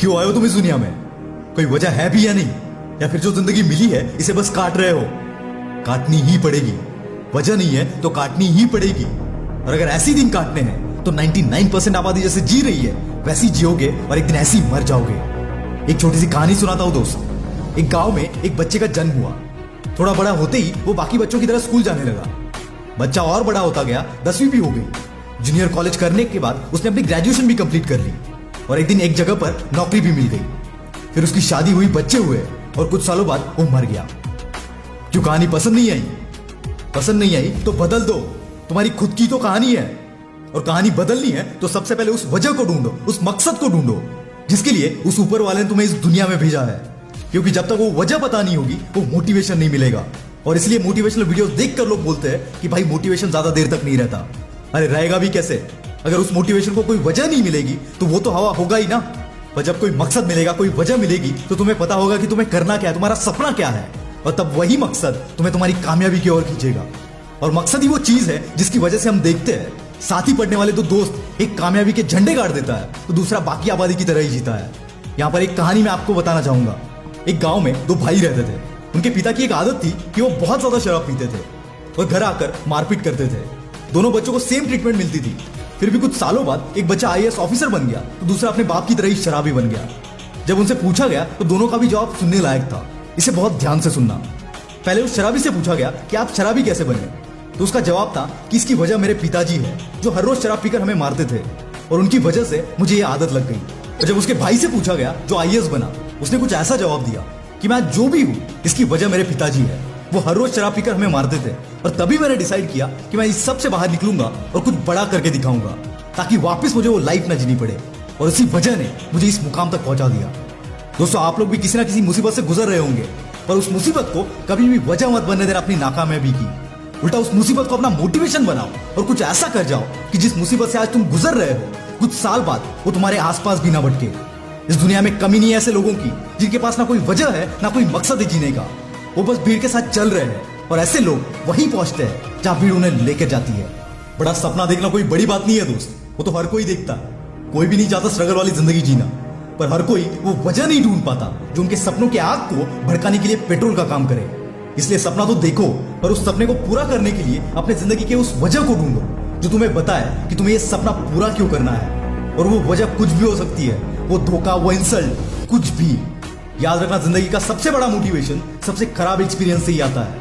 क्यों आए हो तुम इस दुनिया में? कोई वजह है भी या नहीं? या फिर जो जिंदगी मिली है इसे बस काट रहे हो? काटनी ही पड़ेगी। वजह नहीं है तो काटनी ही पड़ेगी। और अगर ऐसी दिन काटने हैं तो 99% आबादी जैसे जी रही है वैसी जियोगे और एक दिन ऐसी ही मर जाओगे। एक छोटी सी कहानी सुनाता हूं दोस्त। एक गांव में एक बच्चे का जन्म हुआ। थोड़ा बड़ा होते ही वो बाकी बच्चों की तरह स्कूल जाने लगा। बच्चा और बड़ा होता गया, 10वीं भी हो गई। जूनियर कॉलेज करने के बाद उसने अपनी ग्रेजुएशन भी कंप्लीट कर ली और एक दिन एक जगह पर नौकरी भी मिल गई। फिर उसकी शादी हुई, बच्चे हुए और कुछ सालों बाद वो मर गया। क्यों? कहानी पसंद नहीं आई? पसंद नहीं आई तो बदल दो। तुम्हारी खुद की तो कहानी है और कहानी बदलनी है तो सबसे पहले उस वजह को ढूंढो, उस मकसद को ढूंढो जिसके लिए उस ऊपर वाले ने तुम्हें इस दुनिया में भेजा है। क्योंकि जब तक वो वजह पता नहीं होगी वो मोटिवेशन नहीं मिलेगा। और इसलिए मोटिवेशनल वीडियोस देखकर लोग बोलते हैं कि भाई मोटिवेशन ज्यादा देर तक नहीं रहता। अरे रहेगा भी कैसे? अगर उस मोटिवेशन को कोई वजह नहीं मिलेगी तो वो तो हवा होगा ही ना। पर जब कोई मकसद मिलेगा, कोई वजह मिलेगी तो तुम्हें पता होगा कि तुम्हें करना क्या है, तुम्हारा सपना क्या है। और तब वही मकसद तुम्हें तुम्हारी कामयाबी की ओर खींचेगा। और मकसद ही वो चीज है जिसकी वजह से हम देखते हैं साथ ही पढ़ने वाले दो दोस्त एक कामयाबी के झंडे गाड़ देता है तो दूसरा बाकी आबादी की तरह ही जीता है। यहाँ पर एक कहानी मैं आपको बताना चाहूंगा। एक गांव में दो भाई रहते थे। उनके पिता की एक आदत थी कि वो बहुत ज्यादा शराब पीते थे और घर आकर मारपीट करते थे। दोनों बच्चों को सेम ट्रीटमेंट मिलती थी। फिर भी कुछ सालों बाद एक बच्चा आईएएस ऑफिसर बन गया तो दूसरा अपने बाप की तरह ही शराबी बन गया। जब उनसे पूछा गया तो दोनों का भी जवाब सुनने लायक था। इसे बहुत ध्यान से सुनना। पहले उस शराबी से पूछा गया कि आप शराबी कैसे बने, तो उसका जवाब था कि इसकी वजह मेरे पिताजी है जो हर रोज शराब पीकर हमें मारते थे और उनकी वजह से मुझे ये आदत लग गई। और जब उसके भाई से पूछा गया जो आईएएस बना, उसने कुछ ऐसा जवाब दिया कि मैं जो भी हूं इसकी वजह मेरे पिताजी है। वो हर रोज शराब पीकर हमें मारते थे और तभी मैंने डिसाइड किया कि मैं इस सब से बाहर निकलूंगा और कुछ बड़ा करके दिखाऊंगा ताकि वापस मुझे वो लाइफ ना जीनी पड़े। और इसी वजह ने मुझे इस मुकाम तक पहुंचा दिया। दोस्तों, आप लोग भी किसी ना किसी मुसीबत से गुजर रहे होंगे, पर उस मुसीबत को कभी भी वजह मत बनने देना अपनी नाकामयाबी की। उल्टा उस मुसीबत को अपना मोटिवेशन बनाओ और कुछ ऐसा कर जाओ कि जिस मुसीबत से आज तुम गुजर रहे हो कुछ साल बाद वो तुम्हारे आसपास भी ना भटके। इस दुनिया में कमी नहीं है ऐसे लोगों की जिनके पास ना कोई वजह है ना कोई मकसद है जीने का। वो बस भीड़ के साथ चल रहे हैं और ऐसे लोग वहीं पहुंचते हैं जहां भीड़ उन्हें लेकर जाती है। बड़ा सपना देखना कोई बड़ी बात नहीं है दोस्त, वो तो हर कोई देखता है। कोई भी नहीं चाहता स्ट्रगल वाली जिंदगी जीना, पर हर कोई वो वजह नहीं ढूंढ पाता जो उनके सपनों की आग को भड़काने के लिए पेट्रोल का काम करे। इसलिए सपना तो देखो, पर उस सपने को पूरा करने के लिए अपने जिंदगी के उस वजह को ढूंढो जो तुम्हें बताए कि तुम्हें ये सपना पूरा क्यों करना है। और वो वजह कुछ भी हो सकती है, वो धोखा, वो इंसल्ट, कुछ भी। याद रखना, जिंदगी का सबसे बड़ा मोटिवेशन सबसे खराब एक्सपीरियंस से ही आता है।